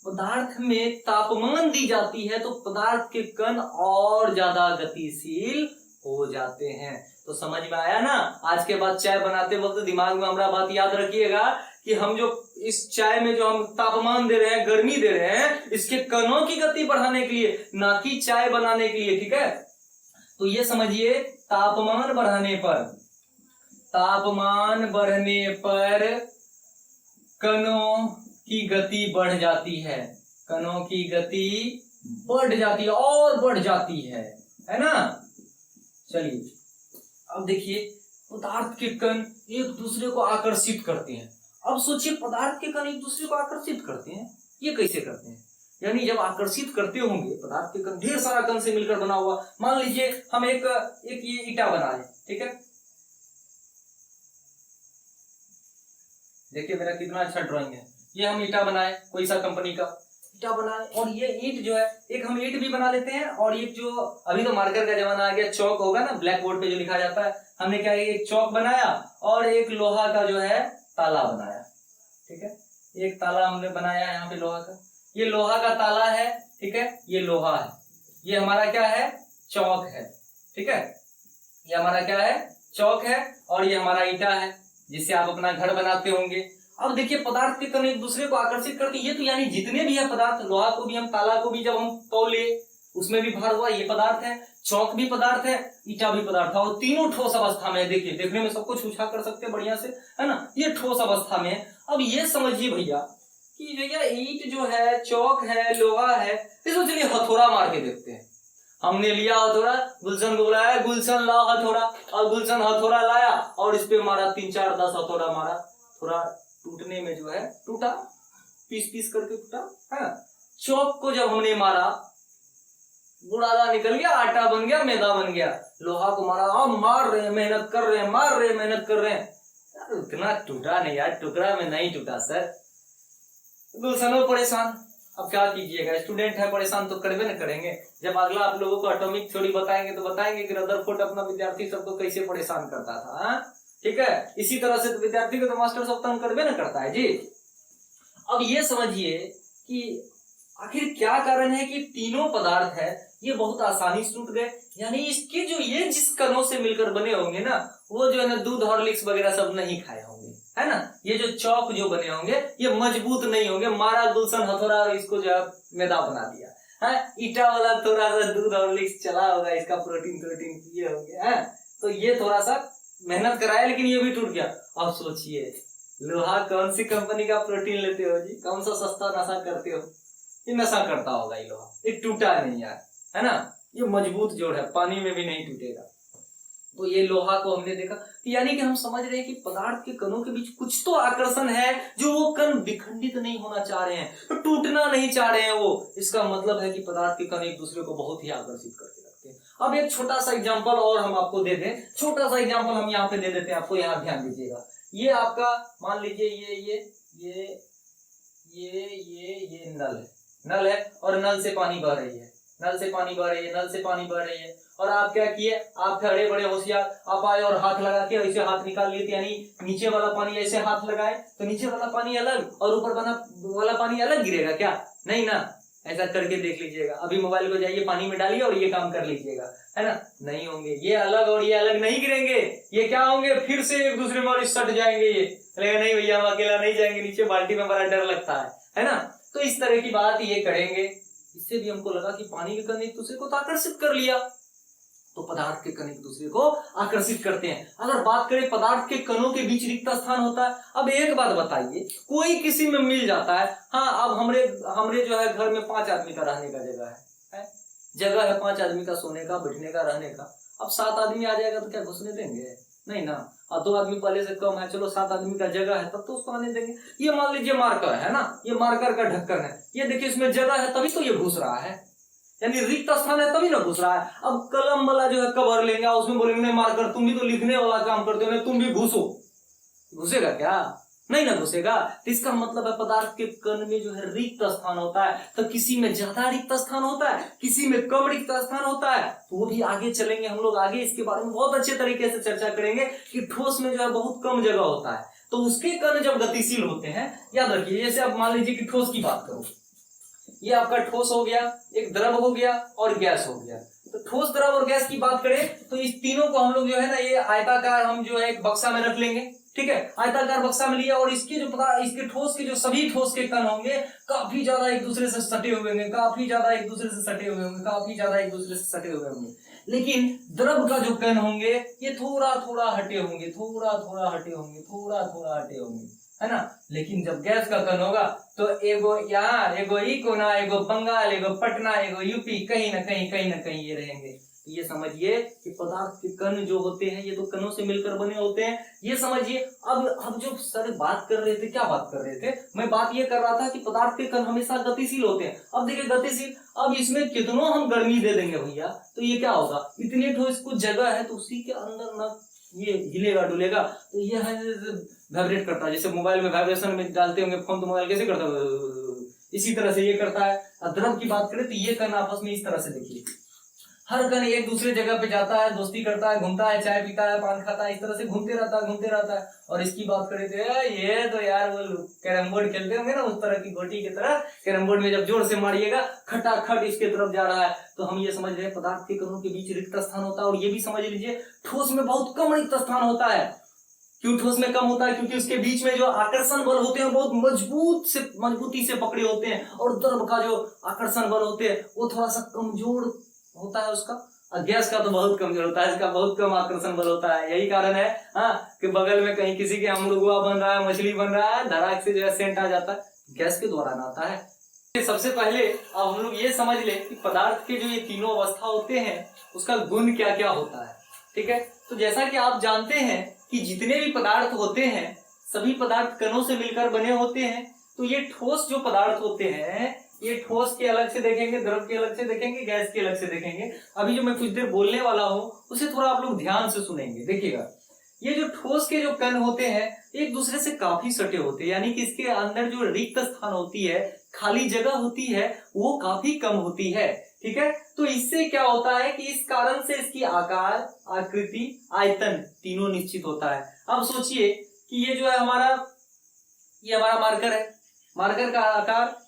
पदार्थ में तापमान दी जाती है तो पदार्थ के कण और ज्यादा गतिशील हो जाते हैं। तो समझ में आया ना। आज के बाद चाय बनाते वक्त दिमाग में हमारा बात याद रखिएगा कि हम जो इस चाय में जो हम तापमान दे रहे हैं, गर्मी दे रहे हैं, इसके कणों की गति बढ़ाने के लिए, ना कि चाय बनाने के लिए। ठीक है, तो ये समझिए तापमान बढ़ने पर कणों की गति बढ़ जाती है, कणों की गति बढ़ जाती है और बढ़ जाती है ना। चलिए अब देखिए पदार्थ के कण एक दूसरे को आकर्षित करते हैं। अब सोचिए पदार्थ के कण एक दूसरे को आकर्षित करते हैं, ये कैसे करते हैं? यानी जब आकर्षित करते होंगे पदार्थ के कण, ढेर सारा कण से मिलकर बना हुआ, मान लीजिए हम एक ये ईटा बना लें। ठीक है, देखिए मेरा कितना अच्छा ड्राइंग है। ये हम ईटा बनाए, कोई सा कंपनी का ईटा बनाए, और ये ईंट जो है, एक हम ईंट भी बना लेते हैं, और एक जो अभी तो मार्कर का जमाना आ गया, चौक होगा ना, ब्लैक बोर्ड पे जो लिखा जाता है, हमने क्या एक चौक बनाया और एक लोहा का जो है ताला बनाया। ठीक है, एक ताला हमने बनाया यहाँ पे लोहा का, ये लोहा का ताला है। ठीक है, ये लोहा है, ये हमारा क्या है, चौक है। ठीक है, ये हमारा क्या है, चौक है, और ये हमारा ईटा है जिससे आप अपना घर बनाते होंगे। अब देखिए पदार्थ के कण एक दूसरे को आकर्षित करते हैं। ये तो यानी जितने भी है पदार्थ, लोहा को भी हम, ताला को भी जब हम तौले उसमें भी भार हुआ, ये पदार्थ है, चौक भी पदार्थ है, ईटा भी पदार्थ है, और तीनों ठोस अवस्था में। देखिए देखने में सब कुछ उछा कर सकते हैं बढ़िया से, है ना, ये ठोस अवस्था में है। अब ये समझिए भैया कि भैया ईंट जो है, चौक है, लोहा है, इसको चलिए हथौड़ा मार के देखते हैं। हमने लिया हथौड़ा, गुलशन को बुलाया, गुलशन लाओ हथौड़ा, और गुलशन हथौड़ा लाया और इस पे मारा, 3 4 10 हथौड़ा मारा, थोड़ा टूटने में जो है टूटा, पीस पीस करके टूटा है। चौक को जब हमने मारा, बुरादा निकल गया, आटा बन गया, मैदा बन गया। लोहा को मारा, हम मार रहे हैं, मेहनत कर रहे हैं, मार रहे हैं, मेहनत कर रहे हैं, यार उतना टूटा नहीं यार, टुकड़ा में नहीं टूटा सर। गुलशनो परेशान। अब क्या कीजिएगा, स्टूडेंट है, परेशान तो करबे न करेंगे। जब अगला आप लोगों को एटॉमिक थ्योरी बताएंगे तो बताएंगे कि रदरफोर्ड अपना विद्यार्थी सबको कैसे परेशान करता था। ठीक है, इसी तरह से तो विद्यार्थी को तो मास्टर सब तंग करबे न करता है जी। अब ये समझिए कि आखिर क्या कारण है कि तीनों पदार्थ है ये बहुत आसानी से टूट गए। यानी इसके जो ये जिस कणों से मिलकर बने होंगे ना, वो जो है ना दूध हॉर्लिक्स वगैरह सब नहीं खाए होंगे, है ना। ये जो चौक जो बने होंगे ये मजबूत नहीं होंगे, मारा गुलशन हथौड़ा और इसको जो है मैदा बना दिया है। ईटा वाला थोड़ा सा दूध हॉर्लिक्स चला होगा, इसका प्रोटीन किए होंगे, है, तो ये थोड़ा सा मेहनत कराया लेकिन ये भी टूट गया। अब सोचिए लोहा कौन सी कंपनी का प्रोटीन लेते हो जी, कौन सा सस्ता नशा करते हो? ये नशा करता होगा ये लोहा, ये टूटा नहीं यार, है ना, ये मजबूत जोड़ है, पानी में भी नहीं टूटेगा। तो ये लोहा को हमने देखा, तो यानी कि हम समझ रहे हैं कि पदार्थ के कणों के बीच कुछ तो आकर्षण है, जो वो कण विखंडित नहीं होना चाह रहे हैं, तो टूटना नहीं चाह रहे हैं वो। इसका मतलब है कि पदार्थ के कण एक दूसरे को बहुत ही आकर्षित करके रखते हैं। अब एक छोटा सा एग्जाम्पल और हम आपको दे दें, छोटा सा एग्जाम्पल हम यहाँ पे दे देते हैं आपको, यहाँ ध्यान दीजिएगा। ये आपका मान लीजिए ये नल है और नल से पानी बह रही है, नल से पानी बह रही है, और आप क्या किए, आप खड़े बड़े होशियार, आप आए और हाथ लगा के ऐसे हाथ निकाल लिए, यानी नीचे वाला पानी ऐसे हाथ लगाए तो नीचे वाला पानी अलग और ऊपर वाला पानी अलग गिरेगा क्या? नहीं ना, ऐसा करके देख लीजिएगा। अभी मोबाइल को जाइए, पानी में डालिए और ये काम कर लीजिएगा, है ना, नहीं होंगे, ये अलग और ये अलग नहीं गिरेंगे, ये क्या होंगे, फिर से एक दूसरे में सट जाएंगे। ये नहीं भैया हम अकेला नहीं जाएंगे, नीचे बाल्टी में बड़ा डर लगता है ना। तो इस तरह की बात ये करेंगे। इससे भी हमको लगा कि पानी के कण एक दूसरे को तो आकर्षित कर लिया, तो पदार्थ के कण एक दूसरे को आकर्षित करते हैं। अगर बात करें पदार्थ के कणों के बीच रिक्त स्थान होता है। अब एक बात बताइए, कोई किसी में मिल जाता है, हाँ अब हमरे जो है घर में 5 आदमी का रहने का जगह है 5 आदमी का सोने का, बैठने का, रहने का। अब 7 आदमी आ जाएगा तो क्या घुसने देंगे? नहीं ना। और 2 आदमी पहले से कम है, चलो 7 आदमी का जगह है तब तो उसको आने देंगे। ये मान लीजिए मार्कर है ना, ये मार्कर का ढक्कन है, ये देखिए इसमें जगह है तभी तो ये घुस रहा है, यानी रिक्त स्थान है तभी ना घुस रहा है। अब कलम वाला जो है कवर लेंगे, उसमें बोलेंगे नहीं मार्कर तुम भी तो लिखने वाला काम करते हो, नहीं तुम भी घुसो, घुसेगा क्या? नहीं ना घुसेगा। तो इसका मतलब है पदार्थ के कण में जो है रिक्त स्थान होता है, तो किसी में ज्यादा रिक्त स्थान होता है, किसी में कम रिक्त स्थान होता है। तो वो भी आगे चलेंगे हम लोग, आगे इसके बारे में बहुत अच्छे तरीके से चर्चा करेंगे कि ठोस में जो है बहुत कम जगह होता है, तो उसके कण जब गतिशील होते हैं, याद रखिए, जैसे आप मान लीजिए कि ठोस की बात करो, ये आपका ठोस हो गया, एक द्रव हो गया और गैस हो गया। तो ठोस, द्रव और गैस की बात करें तो इस तीनों को हम लोग जो है ना, ये आयताकार हम जो है एक बक्सा में रख लेंगे, ठीक है। आयताकार बक्सा में लिया और इसके जो पता, इसके ठोस के जो सभी ठोस के कण होंगे काफी ज्यादा एक दूसरे से सटे हुए होंगे, काफी ज्यादा एक दूसरे से सटे हुए होंगे, काफी ज्यादा एक दूसरे से सटे हुए होंगे। लेकिन द्रव का जो कण होंगे ये थोड़ा थोड़ा हटे होंगे, थोड़ा थोड़ा हटे होंगे, थोड़ा थोड़ा हटे होंगे, है ना। लेकिन जब गैस का कण होगा तो एगो यहाँ, एगो इकोना, एगो बंगाल, एगो पटना, एगो यूपी, कहीं ना कहीं ये रहेंगे। ये समझिए कि पदार्थ के कण जो होते हैं ये तो कणों से मिलकर बने होते हैं, ये समझिए। अब हम जो सर बात कर रहे थे, क्या बात कर रहे थे, मैं बात ये कर रहा था कि पदार्थ के कण हमेशा गतिशील होते हैं। अब देखिए गतिशील, अब इसमें कितनों हम गर्मी दे देंगे भैया तो ये क्या होगा, इतनी ठोस कुछ जगह है तो उसी के अंदर ना ये हिलेगा डुलेगा, तो ये वाइब्रेट करता है। जैसे मोबाइल में वाइब्रेशन में डालते होंगे फोन, तो मोबाइल कैसे करता है, इसी तरह से ये करता है। द्रव की बात करें तो ये कण आपस में इस तरह से देखिए, हर कण एक दूसरे जगह पे जाता है, दोस्ती करता है, घूमता है, चाय पीता है, पान खाता है, इस तरह से घूमते रहता है। और इसकी बात करें तो ये तो यार वो कैरम बोर्ड खेलते होंगे ना, उस तरह की गोटी की तरह, कैरम बोर्ड में जब जोर से मारिएगा खटाखट इसके तरफ जा रहा है। तो हम ये समझ रहे हैं पदार्थ के कणों के बीच रिक्त स्थान होता है। और ये भी समझ लीजिए ठोस में बहुत कम रिक्त स्थान होता है। क्यों ठोस में कम होता है, क्योंकि उसके बीच में जो आकर्षण बल होते हैं बहुत मजबूती से पकड़े होते हैं, और द्रव का जो आकर्षण बल होते हैं वो थोड़ा सा कमजोर होता है उसका। गैस का तो बहुत कमजोर होता है, इसका बहुत कम आकर्षण बल होता है। यही कारण है कि बगल में कहीं किसी के अमरुआ बन रहा है, मछली बन रहा है, धड़ाक से जो है सेंट आ जाता है, गैस के द्वारा ना आता है। सबसे पहले अब हम लोग ये समझ ले कि पदार्थ के जो ये तीनों अवस्था होते हैं उसका गुण क्या क्या होता है, ठीक है। तो जैसा कि आप जानते हैं कि जितने भी पदार्थ होते हैं सभी पदार्थ कणों से मिलकर बने होते हैं। तो ये ठोस जो पदार्थ होते हैं ये ठोस के अलग से देखेंगे, द्रव के अलग से देखेंगे, गैस के अलग से देखेंगे। अभी जो मैं कुछ देर बोलने वाला हूं उसे थोड़ा आप लोग ध्यान से सुनेंगे। देखिएगा, ये जो ठोस के जो कण होते हैं एक दूसरे से काफी सटे होते हैं, यानी कि इसके अंदर जो रिक्त स्थान होती है, खाली जगह होती है, वो काफी कम होती है, ठीक है। तो इससे क्या होता है कि इस कारण से इसकी आकार, आकृति, आयतन तीनों निश्चित होता है। अब सोचिए कि ये जो है ये हमारा मार्कर है, मार्कर का आकार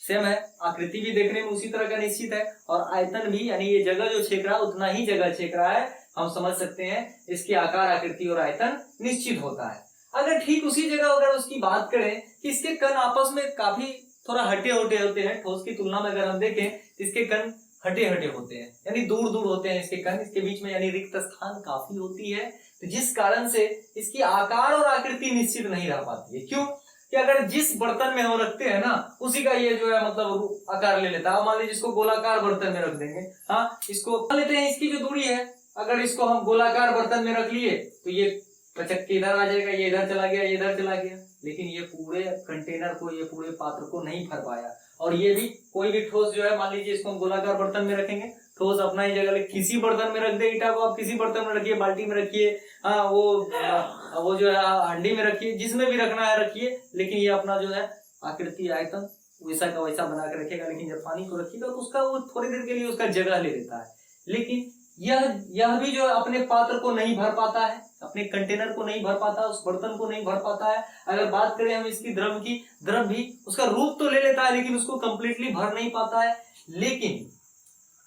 सेम है, आकृति भी देखने में उसी तरह का निश्चित है, और आयतन भी, यानी ये जगह जो छेक रहा है उतना ही जगह छेक रहा है। हम समझ सकते हैं इसके आकार, आकृति और आयतन निश्चित होता है। अगर ठीक उसी जगह अगर उसकी बात करें कि इसके कण आपस में काफी थोड़ा हटे होते हैं, ठोस की तुलना में अगर हम देखें तो इसके कण हटे होते हैं, यानी दूर दूर होते हैं इसके कण, इसके बीच में यानी रिक्त स्थान काफी होती है। तो जिस कारण से इसकी आकार और आकृति निश्चित नहीं रह पाती है। क्यों कि अगर जिस बर्तन में हम रखते हैं ना उसी का ये जो है मतलब आकार ले लेता है। मान लीजिए इसको गोलाकार बर्तन में रख देंगे, हाँ, इसको मान लेते हैं, इसकी जो दूरी है अगर इसको हम गोलाकार बर्तन में रख लिए तो ये पचक के इधर आ जाएगा, ये इधर चला गया, ये इधर चला गया, लेकिन ये पूरे कंटेनर को, ये पूरे पात्र को नहीं भर पाया। और ये भी कोई भी ठोस जो है, मान लीजिए इसको हम गोलाकार बर्तन में रखेंगे, ठोस अपना ही जगह, किसी बर्तन में रख दे, ईटा को आप किसी बर्तन में रखिए, बाल्टी में रखिए, हाँ वो जो है हंडी में रखिए, जिसमें भी रखना है रखिए, लेकिन ये अपना जो है आकृति, आयतन वैसा का वैसा बना के रखेगा। लेकिन जब पानी को रखिएगा तो उसका वो थोड़ी देर के लिए उसका जगह ले लेता है। लेकिन यह भी जो है अपने पात्र को नहीं भर पाता है, अपने कंटेनर को नहीं भर पाता, उस बर्तन को नहीं भर पाता है। अगर बात करें हम इसकी द्रव की, द्रव भी उसका रूप तो ले लेता है लेकिन उसको कंप्लीटली भर नहीं पाता है। लेकिन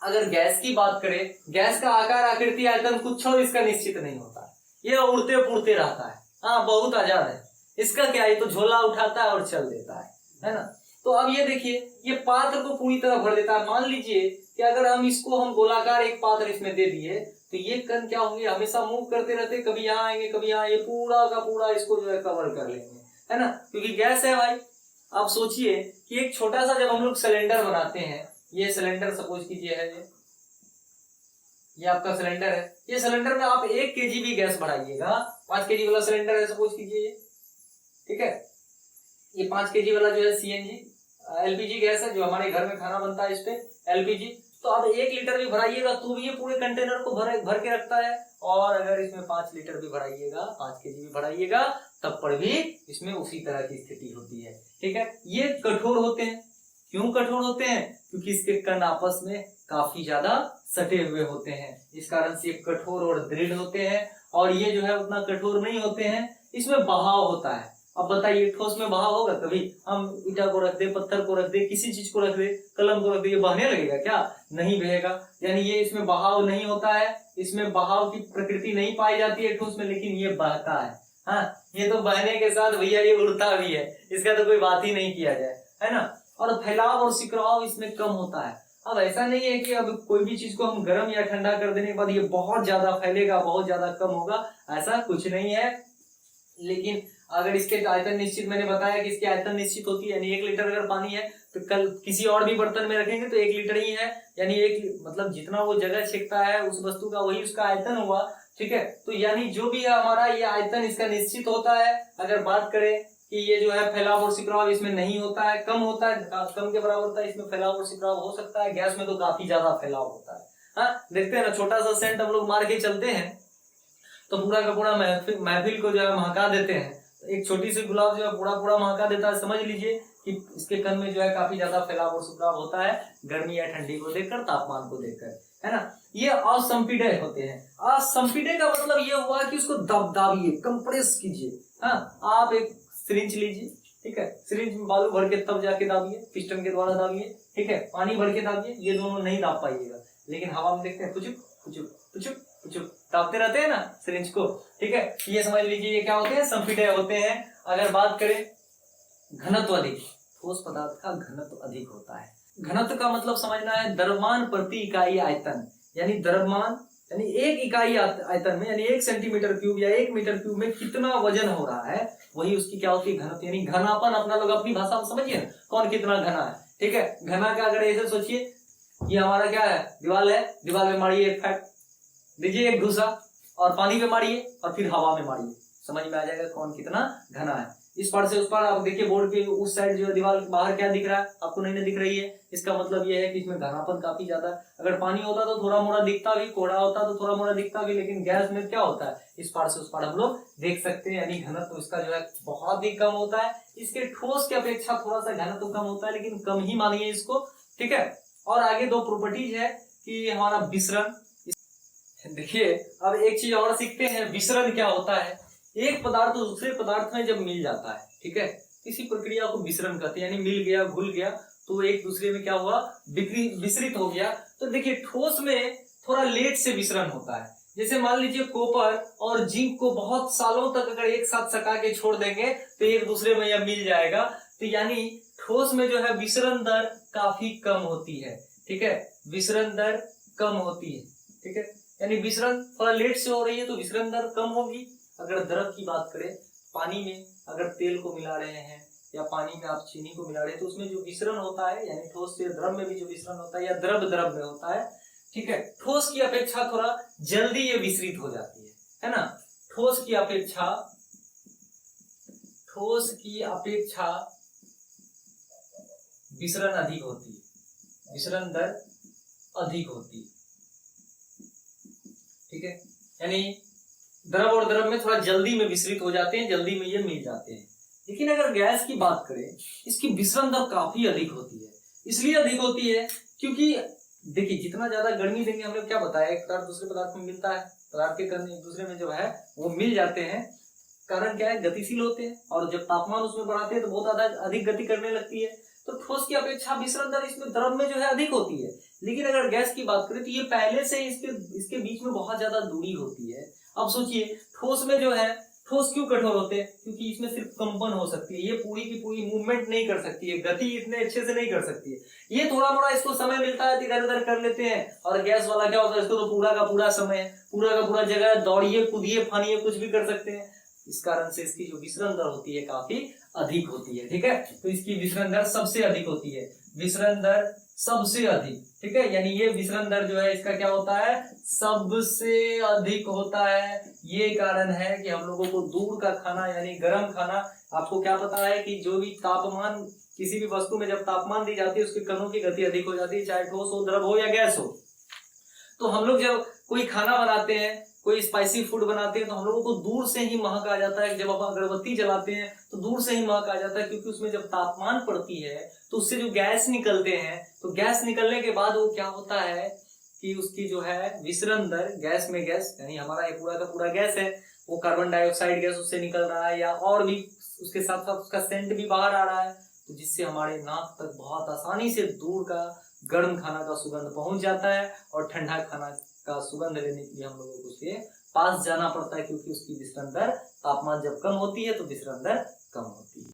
अगर गैस की बात करें, गैस का आकार, आकृति, आयतन कुछ और इसका निश्चित नहीं होता है, ये उड़ते पुड़ते रहता है, हाँ, बहुत आजाद है। इसका क्या है, तो झोला उठाता है और चल देता है ना। तो अब ये देखिए, ये पात्र को पूरी तरह भर देता है। मान लीजिए कि अगर हम गोलाकार एक पात्र इसमें दे दिए तो ये कण क्या होंगे, हमेशा मूव करते रहते, कभी यहाँ आएंगे, कभी यहाँ, ये पूरा का पूरा इसको जो है कवर कर लेंगे, है ना, क्योंकि गैस है भाई। आप सोचिए कि एक छोटा सा जब हम लोग सिलेंडर बनाते हैं, ये सिलेंडर सपोज कीजिए है, ये आपका सिलेंडर है, ये सिलेंडर में आप 1 kg भी गैस बढ़ाइएगा, 5 kg वाला सिलेंडर है सपोज कीजिए ये, ठीक है, ये 5 kg वाला जो है CNG LPG गैस है, जो हमारे घर में खाना बनता है इस पे LPG। तो आप 1 लीटर भी भराइएगा तो भी ये पूरे कंटेनर को भर के रखता है। और अगर इसमें 5 लीटर भी भराइएगा, 5 kg भी भराइएगा, तब पर भी इसमें उसी तरह की स्थिति होती है, ठीक है। ये कठोर होते हैं। क्यों कठोर होते हैं? क्योंकि इसके कण आपस में काफी ज्यादा सटे हुए होते हैं, इस कारण से कठोर और दृढ़ होते हैं। और ये जो है उतना कठोर नहीं होते हैं, इसमें बहाव होता है। अब बताइए ठोस में बहाव होगा कभी? हम ईटा को रख दे, पत्थर को रख दे, किसी चीज को रख दे, कलम को रख दे, ये बहने लगेगा क्या? नहीं बहेगा। यानी ये इसमें बहाव नहीं होता है, इसमें बहाव की प्रकृति नहीं पाई जाती है ठोस में, लेकिन ये बहता है। हाँ, ये तो बहने के साथ भैया ये उड़ता भी है, इसका तो कोई बात ही नहीं किया जाए, है ना। और फैलाव और सिकुड़ाव इसमें कम होता है। अब ऐसा नहीं है कि अब कोई भी चीज को हम गर्म या ठंडा कर देने के बाद ये बहुत ज्यादा फैलेगा, बहुत ज्यादा कम होगा, ऐसा कुछ नहीं है। लेकिन अगर इसके आयतन निश्चित, मैंने बताया कि इसकी आयतन निश्चित होती है, यानी 1 लीटर अगर पानी है तो कल किसी और भी बर्तन में रखेंगे तो 1 लीटर ही है, यानी एक मतलब जितना वो जगह छेकता है उस वस्तु का वही उसका आयतन हुआ, ठीक है। तो यानी जो भी है हमारा ये आयतन इसका निश्चित होता है। अगर बात करें कि ये जो है फैलाव और सिकुड़ाव इसमें नहीं होता है, कम होता है, कम के बराबर होता है, इसमें फैलाव और सिकुड़ाव हो सकता है। गैस में तो काफी ज्यादा फैलाव होता है। हाँ, देखते हैं ना, छोटा सा सेंट हम लोग मार के चलते हैं तो पूरा का पूरा महफिल को जो है महका देते हैं। एक छोटी सी गुलाब जो है पूरा पूरा महका देता है। समझ लीजिए कि इसके कण में जो है काफी ज्यादा फैलाव और सिकुड़ाव होता है, गर्मी या ठंडी को देखकर, तापमान को देखकर, है ना। ये असंपीडय होते हैं। असंपीडय का मतलब ये हुआ कि उसको दाबिए, कंप्रेस कीजिए। हाँ, आप एक सिरिंज लीजिए, ठीक है, सिरिंज में बालू भर के तब जाके दाबिए, पिस्टन के द्वारा दाबिए, ठीक है, पानी भर के दाबिए, ये दोनों नहीं दाब पाइएगा। लेकिन हवा में देखते हैं पुचुक पुचुक पुचुक पुचुक दाबते रहते हैं ना सिरिंज को, ठीक है। ये समझ लीजिए ये क्या होते हैं, संपीडय होते हैं। अगर बात करें घनत्व अधिक, ठोस पदार्थ का घनत्व अधिक होता है। घनत्व का मतलब समझना है द्रव्यमान प्रति इकाई आयतन, यानी द्रव्यमान यानी 1 इकाई आयतन में, यानी 1 सेंटीमीटर क्यूब या 1 मीटर क्यूब में कितना वजन हो रहा है, वही उसकी क्या होती है, घनत्व। यानी घनापन अपना लोग अपनी भाषा में समझिए ना, कौन कितना घना है, ठीक है। घना का अगर ऐसे सोचिए, ये हमारा क्या है, दीवार है, दीवार में मारिए एक फैक्ट दीजिए, एक घुसा, और पानी में मारिए और फिर हवा में मारिए, समझ में आ जाएगा कौन कितना घना है। इस पार से उस पार आप देखिए, बोर्ड के उस साइड जो दीवार बाहर क्या दिख रहा है आपको, नहीं दिख रही है, इसका मतलब ये है कि इसमें घनापन काफी ज्यादा है। अगर पानी होता तो थोड़ा मोड़ा दिखता भी, कोड़ा होता तो थोड़ा मोड़ा दिखता भी, लेकिन गैस में क्या होता है, इस पार से उस पार हम लोग देख सकते हैं, यानी घनत्व इसका जो है बहुत ही कम होता है। इसके ठोस की अपेक्षा थोड़ा सा घनत्व कम होता है, लेकिन कम ही मानिए इसको, ठीक है। और आगे 2 प्रॉपर्टीज है कि हमारा विसरण, देखिए अब एक चीज और सीखते हैं, विसरण क्या होता है। एक पदार्थ दूसरे पदार्थ में जब मिल जाता है, ठीक है, इसी प्रक्रिया को विसरण कहते हैं, यानी मिल गया, घुल गया, तो एक दूसरे में क्या हुआ, विसरित हो गया। तो देखिए ठोस में थोड़ा लेट से विसरण होता है। जैसे मान लीजिए कॉपर और जिंक को बहुत सालों तक अगर एक साथ सका के छोड़ देंगे तो एक दूसरे में यह मिल जाएगा। तो यानी ठोस में जो है विसरण दर काफी कम होती है, ठीक है, विसरण दर कम होती है, ठीक है, यानी विसरण थोड़ा लेट से हो रही है तो विसरण दर कम होगी। अगर द्रव की बात करें, पानी में अगर तेल को मिला रहे हैं या पानी में आप चीनी को मिला रहे हैं तो उसमें जो विसरण होता है, यानी ठोस से द्रव में भी जो विसरण होता है या द्रव द्रव में होता है, ठीक है, ठोस की अपेक्षा थोड़ा जल्दी ये विसरित हो जाती है ना। ठोस की अपेक्षा विसरण अधिक होती है, विसरण दर अधिक होती है, ठीक है, यानी द्रव और द्रव में थोड़ा जल्दी में विसरित हो जाते हैं, जल्दी में ये मिल जाते हैं। लेकिन अगर गैस की बात करें, इसकी विसरण दर काफी अधिक होती है। इसलिए अधिक होती है क्योंकि देखिए जितना ज्यादा गर्मी देंगे, हमने क्या बताया, एक पदार्थ दूसरे पदार्थ में मिलता है, पदार्थ के कण एक दूसरे में जो है वो मिल जाते हैं। कारण क्या है, गतिशील होते हैं, और जब तापमान उसमें बढ़ाते हैं तो बहुत ज्यादा अधिक गति करने लगती है। तो ठोस की अपेक्षा विसरण दर इसमें द्रव में जो है अधिक होती है। लेकिन अगर गैस की बात करें तो ये पहले से इसके बीच में बहुत ज्यादा दूरी होती है। अब सोचिए ठोस में जो है, ठोस क्यों कठोर होते हैं, क्योंकि इसमें सिर्फ कंपन हो सकती है, ये पूरी की पूरी मूवमेंट नहीं कर सकती है, गति इतने अच्छे से नहीं कर सकती है। ये थोड़ा मोड़ा इसको समय मिलता है इधर उधर कर लेते हैं। और गैस वाला क्या होता है, इसको तो पूरा का पूरा समय, पूरा का पूरा जगह दौड़िए, कूदिए, फानिए, कुछ भी कर सकते हैं। इस कारण से इसकी जो विसरण दर होती है काफी अधिक होती है, ठीक है। तो इसकी विसरण दर सबसे अधिक होती है, विसरण दर सबसे अधिक, ठीक है, यानी ये विसरण दर जो है इसका क्या होता है, सबसे अधिक होता है। ये कारण है कि हम लोगों को दूर का खाना यानी गर्म खाना, आपको क्या पता है कि जो भी तापमान, किसी भी वस्तु में जब तापमान दी जाती है उसके कणों की गति अधिक हो जाती है, चाहे ठोस हो, द्रव हो या गैस हो। तो हम लोग जब कोई खाना बनाते हैं, कोई स्पाइसी फूड बनाते हैं, तो हम लोगों को दूर से ही महक आ जाता है। जब आप अगरबत्ती जलाते हैं तो दूर से ही महक आ जाता है, क्योंकि उसमें जब तापमान पड़ती है तो उससे जो गैस निकलते हैं, तो गैस निकलने के बाद वो क्या होता है कि उसकी जो है विसरण दर, गैस में गैस यानी हमारा ये पूरा का पूरा गैस है, वो कार्बन डाइऑक्साइड गैस उससे निकल रहा है या और भी उसके साथ साथ उसका सेंट भी बाहर आ रहा है, तो जिससे हमारे नाक तक बहुत आसानी से दूर का गर्म खाना का सुगंध पहुंच जाता है, और ठंडा खाना का सुगंध लेने के लिए हम लोगों को उसके पास जाना पड़ता है, क्योंकि उसकी विसरण दर तापमान जब कम होती है तो विसरण दर कम होती है।